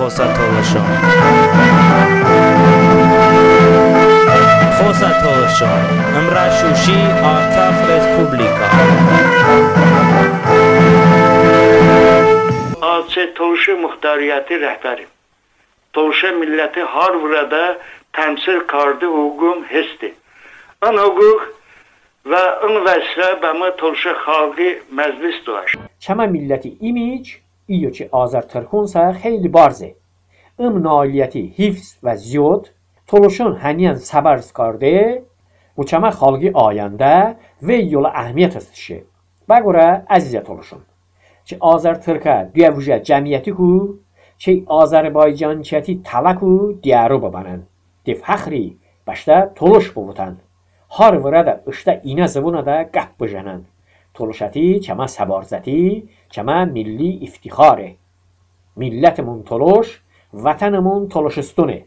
خوصت تولشان امرا شوشی آرتاف رسپوبلیکا Ağaçı Toluşu muhtariyeti rehberim. Toluşu milleti Harvard'da temsil kardı hukukum hesti. An hukuk ve an vesile bama Toluşu halkı meclis doğar. Çema milleti imiç iyo ki Azertürk'unsa xeyli barze. Nailiyeti hifz ve ziyod Toluşun heniyen sabarz kardı bu çema halkı ayanda ve yola ehmiyet istişi. Bagora azize Toluşun. که آذرترکا دیوژه جمعیتی کو که آذربایجانچیتی تلکو دیارو ببنن دی فخری باشتا تولش بودن هر ورده اشتا اینه زبونه ده گپ بجنن تولشتی چما سبارزتی چما ملی افتخاره ملتمون تولش وطنمون تولشستونه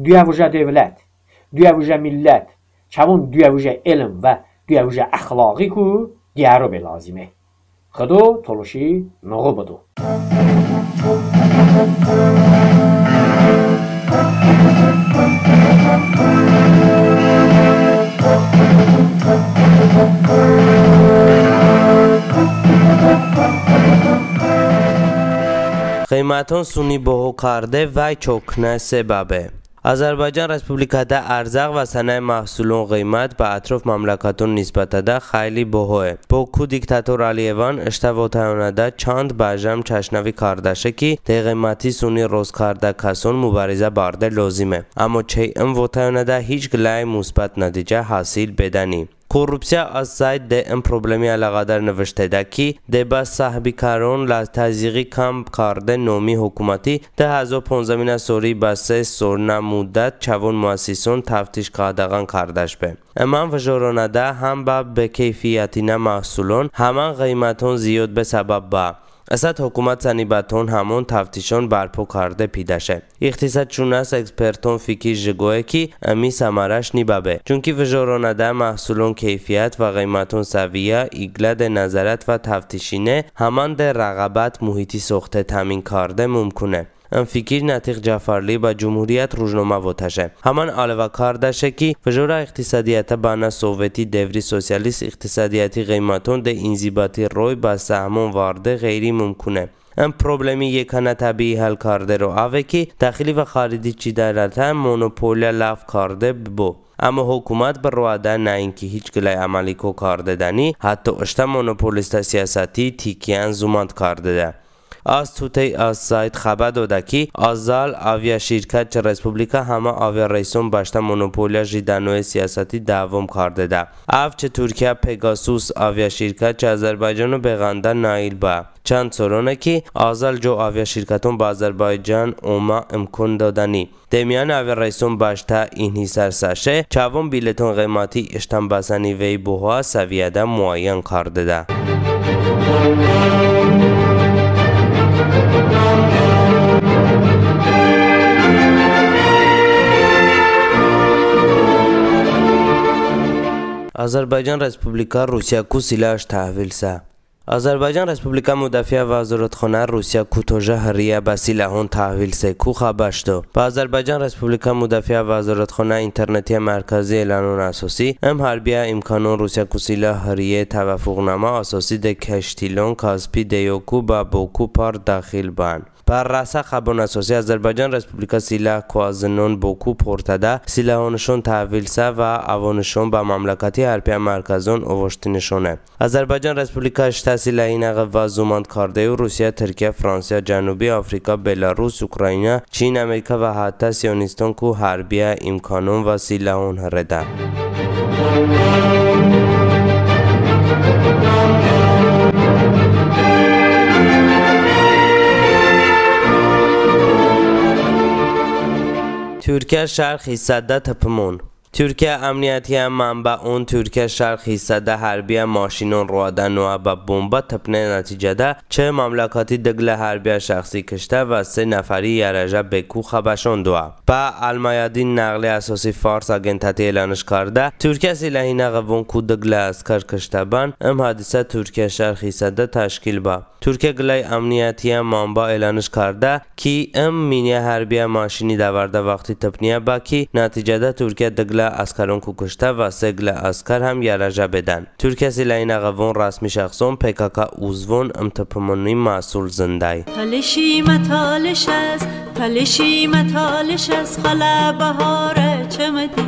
دیوژه دولت دیوژه ملت چمون دیوژه علم و دیوژه اخلاقی کو دیارو به لازمه خدو تولشی نغو بدو قیمتون سونی بهو کرده و چکنه سببه آذربایجان رسپوبلیکادا ارزاق و صنایع محصولون قیمت به اطراف مملکتون نسبت ده خیلی بهوه. بوکو دیکتاتور علیوان اشتباهانه چند باجم چشنوی کاردشه کی ده قیمتی سونی روز کرده کسون مبارزه بارده لازمه. اما چه ام وطنه ده هیچ گلای مثبت نتیجه حاصل بدنی. کورپسیا از سایت ده ام پروبلمی علاقه نوشته ده کی ده با صاحبی کارون لا تزیقی کم کرده نومی حکومتی ده 2015 سوری بسه سورنا مدت چوون مؤسسون تفتیش قادغان کردش به امان فجورانه ده هم با به کیفیتی نه محصولون همان قیمتون زیاد به سبب با اسد حکومت سنیبتون همون تفتیشون برپا کرده پیداشه اقتصاد شناس اکسپرتون فیکی جگوه کی امی سمارش نیبابه چونکی وجورانه ده محصولون کیفیت و قیمتون سویه ایگلد نظرت و تفتیشینه همان ده رقابت محیطی سخته تامین کرده ممکنه ام فکر نتیق جعفرلی با جمهوریت روزنامه وتشه همان علاوه کاردشه کی فجورا اقتصادیت بنا سوویتی دوری سوسیالیست اقتصادیتی قیمتون ده انضباطی روی با سهمون وارده غیری ممکنه ام پروبلمی یکانه طبیعی حل کرده رو آوه کی داخلی و خارجی چی دارتن مونوپولیا لاف کرده بو اما حکومت بر رواده نه اینکه هیچ گلای عملی کو کرده دنی حتی اشتا مونوپولیست سیاستی تیکیان زوماند کرده ده از توتی از سایت خبر داده که ازال آویا شرکت چه رسپوبلیکا همه آویا رئیسون باشته مونوپولیا جدانوی سیاستی دوام کرده ده اف چه ترکیه پگاسوس آویا شرکت چه آذربایجان به غنده نایل با چند سرونه که ازال جو آویا شرکتون با آذربایجان اوما امکان دادنی دمیان آویا رئیسون باشته این حسار ساشه چوون بیلتون قیمتی اشتم بسنی وی بوها سویده معین کرده ده آذربایجان رسپوبلیکا روسیه کو سلاح تحویل سه آذربایجان رسپوبلیکا مدافع وزارتخانه روسیه کو توجه هریه به سلاحون تحویل سه کو خبرش دو با آذربایجان رسپوبلیکا مدافع وزارتخانه اینترنتی مرکزی اعلانون اساسی ام حربیه امکانون روسیه کو سلاح هریه توافقنامه اساسی ده کشتیلون کاسپی دیوکو با بوکو پار داخل بان بر راسه خبرون اساسی آذربایجان رسپوبلیکا سلاح کوازنون بوکو پورتاده سلاحونشون تحویل سه و اوانشون با مملکتی حربیه مرکزون اوشتینشونه آذربایجان رسپوبلیکا اشتا سلاحی نقب و زوماند کرده و روسیه ترکیه فرانسه جنوبی آفریقا بلاروس اوکراین چین امریکا و حتی سیونیستان کو حربیه امکانون و سلاحون هرده ترکیه شرق 300 تپمون Türkiye Emniyetiye manbaun Türkiye Şərq hissədə hərbiyə maşinin ruadan və bomba tıpne nəticədə 2 mamlakati دگل hərbiyə şəxsi kişdə və 3 nəfəri yaraca beku xəbəşonduwa. Ba almayadin naqli əsası Fars agentati elanış karda Türkiye silahına qavun ku dگل askar kişdə hadisə Türkiye Şərq hissədə təşkil ba. Türkiye Qlay Emniyetiye manba elanış karda ki miniyə hərbiyə maşini davarda vaxtı tıpniyə ba ki nəticədə Türkiye dگل askarın ku kişdə və 3 dگل askar هم yaraca bedən. Türkiye silahına qavun rasmi şəxson PKK uzvun tıpımını mas'ul zندای تلشی متالش است تلشی متالش است خلا بهاره چمدی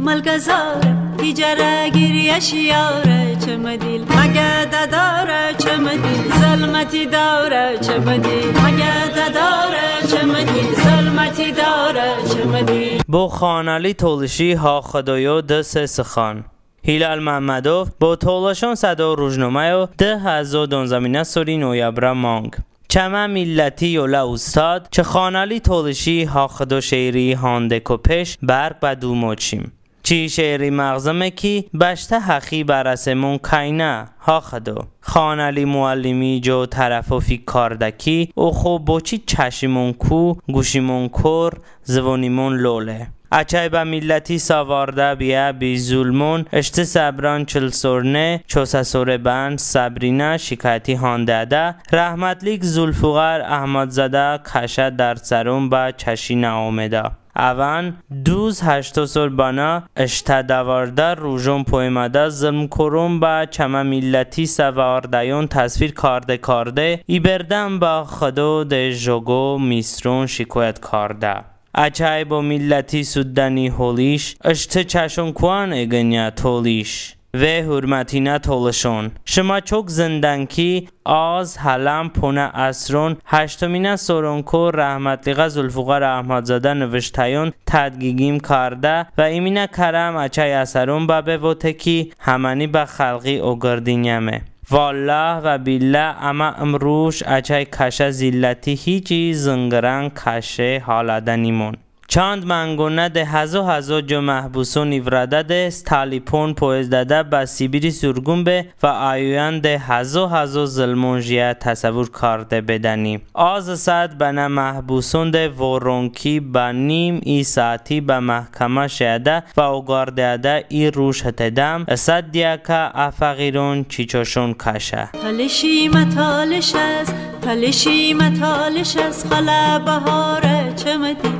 ملگزاره تیجره گریش یاره چمدی مگه داره چمدی ظلمتی داره چمدی مگه داره چمدی ظلمتی داره چمدی با خانالی تولشی ها خدایو دست سخان هیلال محمدوف با تولشان صدا روزنامه و 2012 سوری نویبر مانگ چمه ملتی یولا استاد چه خانالی تولشی حاخد و شیری هانده کپش برگ بدو موچیم چی شیری مغزمه کی بشته حقی برسمون کینه حاخدو خانالی معلمی جو طرفوفی کاردکی او خوب بوچی چشیمون کو گوشیمون کور زوانیمون لوله اچای با ملتی ساوارده بیا بی ظلمون اشت صبران چل سورنه چوسا سوره بند صبرینه شکایتی هانده ده رحمتلیک زلفوغر احمد زده کشه در سرون با چشی ناومده اوان 28 سال بانا اشت دوارده روژون پویمده ظلم کرون با چمه ملتی سواردهیون تصویر کارده ای بردن با خدو ده جوگو میسرون شکایت کرده اچای با ملتی سودنی هولیش اشت چشون کوان اگنیا تولیش و حرمتینه تولشون شما چوک زندنکی آز حلم پونه اسرون هشتمینه سورونکو رحمتلیقه زلفوغر احمدزاده نوشتایون تدگیگیم کرده و ایمینه کرم اچای اثرون بابه وتکی همانی به خلقی اوگردینیمه والله و بالله اما امروش اچای کشه زیلتی هیچی زنگران کشه حالدنیمون چند منگونه ده هزو جو محبوسون ایوراده ده استالیپون پویز داده با سیبیری سرگون به و آیویان ده هزو ظلمون جیه تصور کرده بدنیم آز ساعت بنا محبوسون ده ورونکی با نیم ای ساعتی با محکمه شده و اوگارده ده ای روش هتدم اسد دیاکا افاقیرون چیچوشون کشه تلشی متالش است تلشی متالش است خلا بهاره چمدی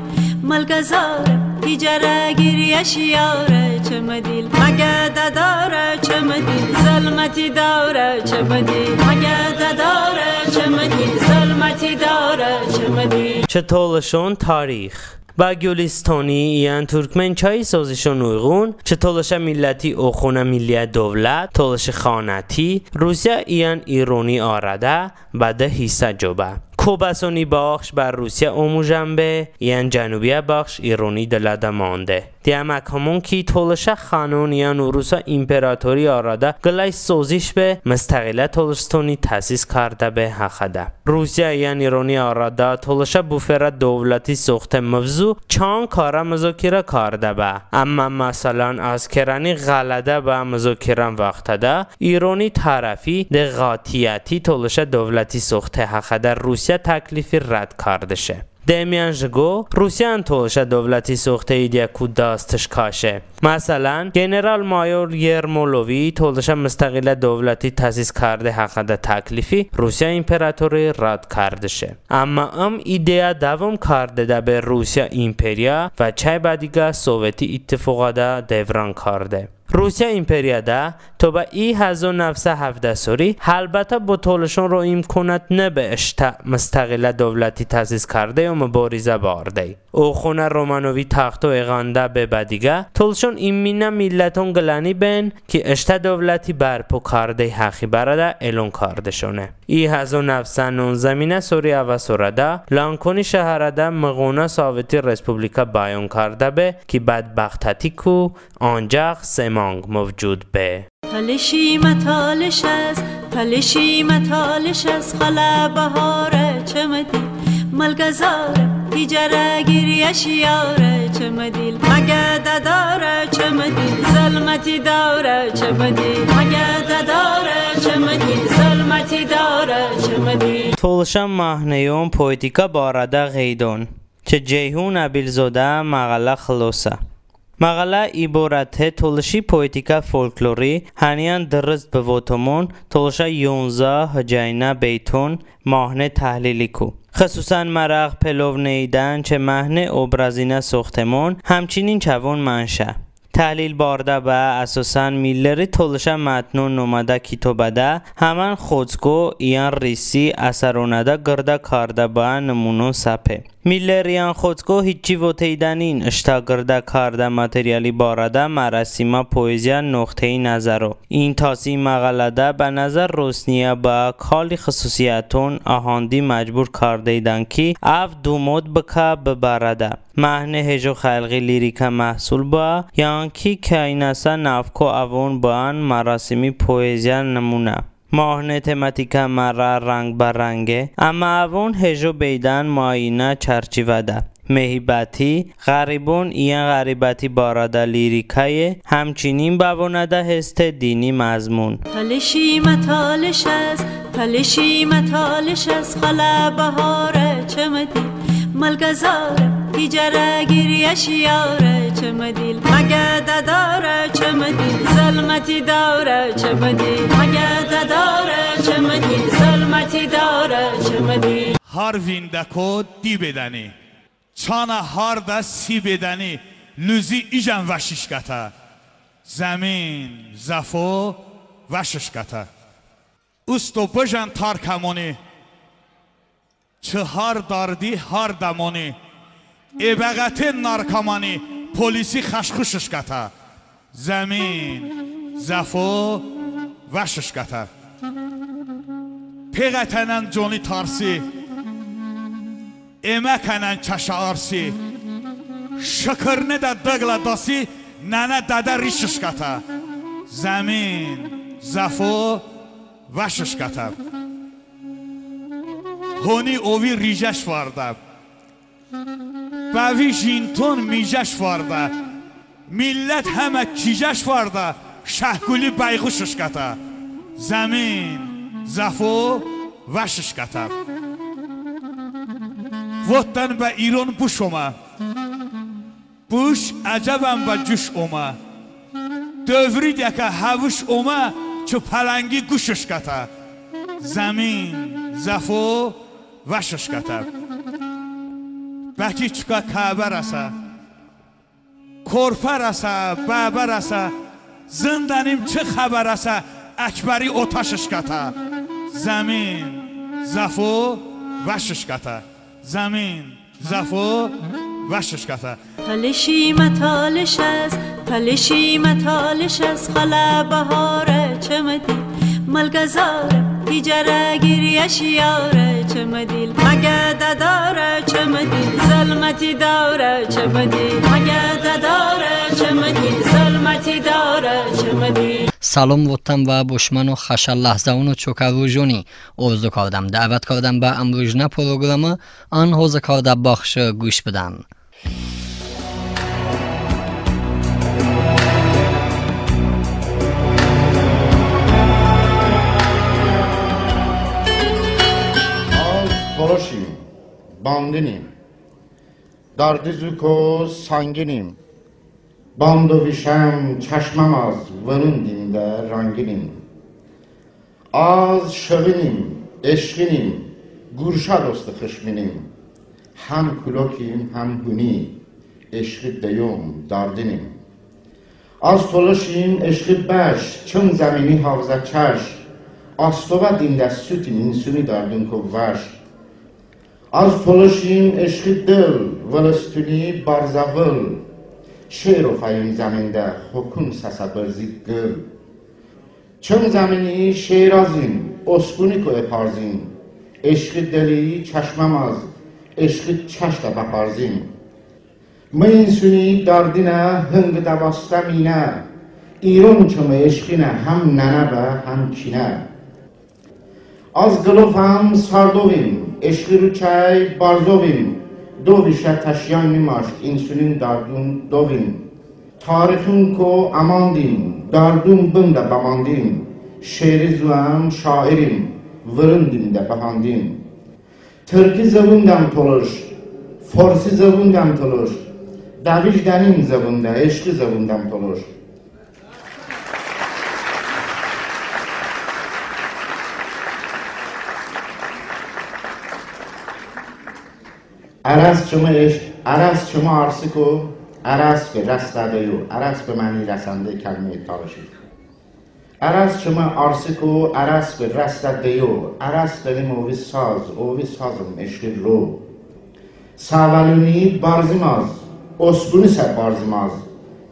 ملگزاره تیجره گریش یاره چمدی مگه داره چمدی ظلمتی داره چمدی مگه داره چمدی ظلمتی داره چمدی چه تولشون تاریخ با گلستانی یان ترکمن چای سازشون uygun چه تولش ملتی او خونه ملی دولت تولش خانتی روسیه یان ایرانی آرده بعد حصه جوبه کوباسونی بخش بر روسیه اوموجنبه یان جنوبی بخش ایرانی دلده مانده دیمک همون کی تولش خانون یان روسا امپراتوری آراده گلای سوزیش به مستقله تولشتونی تاسیس کرده به حقده روسیه یان ایرانی آراده تولش بوفر دولتی سخت موضوع چند کار مذاکره کرده به اما مثلا از کرانی غلطه به مذاکره وقت ده ایرانی طرفی ده قاطعیتی تولش دولتی سخت حقده روسیه تکلیفی رد کرده شه دمیان جگو روسیان تولش دولتی سوخته ایدیا کود داستش کاشه مثلا گنرال مایور یرمولوی تولش مستقل دولتی تاسیس کرده حقده تکلیفی روسیه امپراتوری رد کرده شه اما ایدیا دوام کرده ده به روسیه امپریا و چای بعدیگه سوویتی اتفاقاده دوران کرده روسیه امپریاده تو با ای 1917 سوری البته با تولشون رو امکانت نبه مستقل دولتی تاسیس کرده و مبارزه بارده او خونه رومانوی تخت و اغانده به بدیگه تولشون ایمینه ملتون گلانی بین که اشته دولتی برپو کرده حقی برده اعلان کرده شونه ای 1919 سوریه و سورده لانکونی شهرده مغونه ساویتی رسپوبلیکا بیان کرده به که بدبختتی کو آنجاق سمانگ موجود به تلشی متالش است تلشی متالش است خلا بهاره چمدی ملگزاره تیجره گریش یاره چه مدیل مگه دداره چه مدیل ظلمتی داره چه مدیل مگه دداره چه مدیل ظلمتی داره چه مدیل Tolşan mahneyum poetika barada qeydon که جیهون ابیلزاده مقاله خلاصه مقاله عبارت تولشی پویتیکا فولکلوری هنیان درست به واتمون تولشه 11 هجینه بیتون ماهنه تحلیلی کو خصوصا مرق پلو نیدن چه مهنه ابرازینه ساختمون همچنین چوون منشه تحلیل بارده به اساساً میلری تولشه متنون نومده کتابده همان خودگو ایان ریسی اثرونده گرده کرده به نمونو سپه میلریان خودگو هیچی و تیدنین اشتا گرده کرده متریالی بارده مراسیما پویزیا نقطه نظرو این تاسی مقالده به نظر روسنیه با کالی خصوصیتون آهاندی مجبور کرده ایدن که اف دو مود بکه ببرده مهنه هجو خلقی لیریکا محصول با یانکی که اینسا نفکو اوون با مراسمی پویزیا نمونه ماهنه تماتیکا مرا رنگ برنگه اما اوون هجو بیدن ماینه چرچیوده مهیبتی غریبون این غریبتی باراده لیریکای همچنین بوانده هست دینی مضمون پلشی متالش از پلشی متالش از خلا بهاره چه مدی ملگزاره تیجره گریش یاره چه مدیل مگه دداره چه مدیل ظلمتی داره چه مدیل مگه دداره چه مدیل ظلمتی داره چه مدیل هر ویندکو دی بدنی چانا هر دا سی بدنی لوزی ایجن وششکتا زمین زفو وششکتا استو بجن تارکمونی چه هر داردی هر دمونی ابغت نارکمانی پلیسی خشخوشش کتا زمین زفو وشش کتا پیغتنن جونی تارسی امکنن چشارسی شکرنه دا دگلا داسی ننه داده ریشش کتا زمین زفو وشش کتا هونی اوی ریجش وارده باوی جینتون میجش وارده ملت همه کیجش وارده شهگولی بیغوشش کتا زمین زفو وشش کتا وطن به ایران بوش اومه بوش عجبم به جوش اومه دورید یکه هوش اومه چو پلنگی گوشش کتا زمین زفو وشش کتا بکی چکا کعبه رسه کرفه رسه بابه رسه زندانیم چه خبر رسه اکبری اوتاشش کتا زمین زفو وشش کتا زمین زفو وشش کتا پلشی متالش از پلشی متالش از خلا بهاره چه مدی ملگزاره تیجره گریش یاره چه مدیل مگه دداره چه مدیل ظلمتی داره چه مدیل مگه دداره چه مدیل ظلمتی داره چه مدیل سلام وطن و بشمن و خشل لحظه اونو چوکر روژونی اوزو کردم دعوت کردم به امروژنه پروگرام آن حوزه کرده بخش گوش بدن تلاشیم باندنیم درد زوکو سنگینیم باند و ویشم چشمم از ورندیم در رنگینیم از شغینیم عشقینیم گورشا دوست خشمینیم هم کلوکیم هم هونی عشق دیوم دردینیم از تلاشیم عشق بش چون زمینی حافظه چش از تو و دین دستوتیم انسونی دردون که وش از تلاشیم عشق دل ولستونی برزاول شعر و فیم زمینده حکم سسبرزی گل چون زمینی شیرازیم اسکونی که اپارزیم عشق دلی چشمم از عشق چشت بپارزیم ما انسونی دردینه هنگ دوستمینه ایرون چون عشقینه هم ننه و هم کینه Az qılıfam sardovim, eşqi rükay barzovim, dovişə təşyan nimaşt, insülin dardun dovim. Tarixin ko amandin, dardun bında bamandin, şeiri zuam şairim, vırındim de bahandim. Türkü zavundam toluş, forsi zavundam toluş, davicdanin zavunda, eşqi zavundam toluş. عرض چما عرصی کو عرض به رست دیو عرض به معنی رسنده کلمه تالشی عرض چما عرصی کو عرض به رست دیو عرض دلیم اوی سازم عشقی رو ساولونی بارزیماز اسکونی سر بارزیماز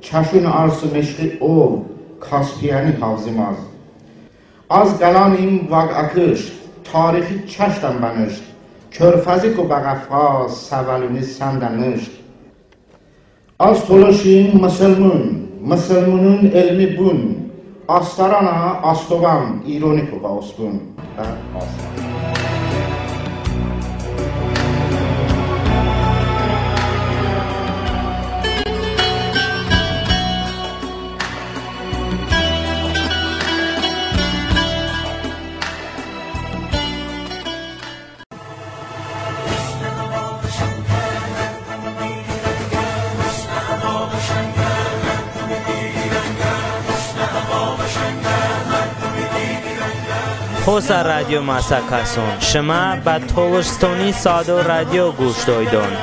چشون عرصم عشقی او کاسپیانی حافظیماز از قلانیم واق akışt tarihi çaşdan banışt Körfəzi ko bağafaz, səvəlini səndənişt. Az tolaşim Müslümanın elmi bun. Astarana, astovam, ironiko ba osbun. خوسا رادیو ماساکاسون شما با تولشتونی سادو رادیو گوش دویدون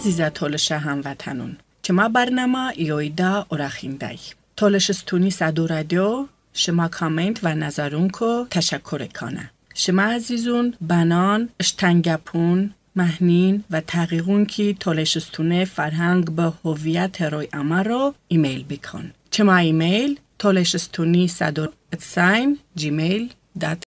عزیزه تولش هموطنون چما برنامه یویدا اورخیندای تولشستونی صدو رادیو شما کامنت و نظرون کو تشکر کنه. شما عزیزون بنان اشتنگپون مهنین و تحقیقون کی تولشستونه فرهنگ به هویت روی اما رو ایمیل بکن. چما ایمیل تولشستونی 100 @gmail.com